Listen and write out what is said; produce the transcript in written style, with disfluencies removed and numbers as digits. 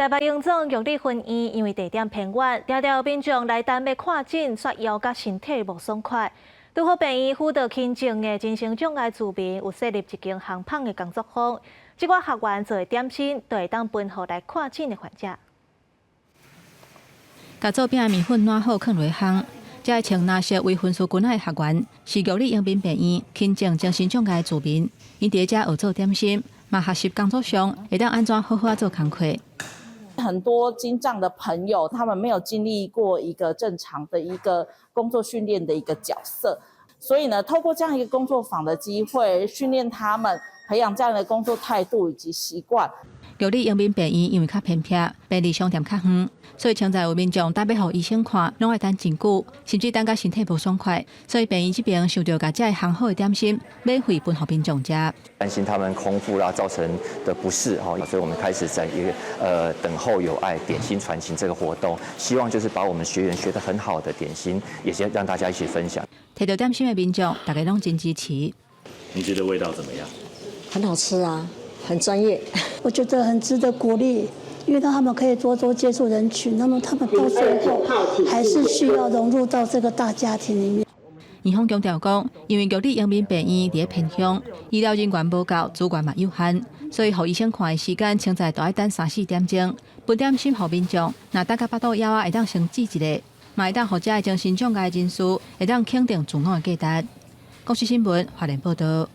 台北荣总玉里婚宴因为地点偏远，常常有民众来等要看诊，说腰甲身体无爽快。拄好病院辅导轻症的精神障碍住民有设立一间航胖的工作坊，即个学员做的点心，就会当分予来看诊的患者。甲做饼的面粉暖好，放落烘。这个穿蓝色微分数裙的学员是玉里永宾病院轻症精神障碍住民，因伫遮学做点心，嘛学习工作上会当安怎好好做工课。很多精障的朋友，他们没有经历过一个正常的一个工作训练的一个角色，所以呢，透过这样一个工作坊的机会，训练他们培养这样的工作态度以及习惯。玉里永宾病院因为较偏僻，病离商店较远，所以常在有民众打要予医生看，拢爱等真久，甚至等甲身体无爽快。所以病院这边想着甲这个烘好的点心免费分予民众食。担心他们空腹啦造成的不适哈，所以我们开始在一个等候有爱点心传情这个活动，希望就是把我们学员学得很好的点心，也先让大家一起分享。摕到点心的民众，大家拢真支持。你觉得味道怎么样？很好吃啊，很专业。我觉得很值得鼓励，因为让他们可以多接触人群，那么他们到最后还是需要融入到这个大家庭里面。院方强调讲，因为玉里永宾病院伫偏乡，医疗人员无够，资源嘛有限，所以予医生看的时间，清在大爱等3-4点钟。分点心予民众，若等甲巴肚枵会当先治一个，嘛会当予这精神障碍人士会当肯定自我的价值。国际新闻华联报道。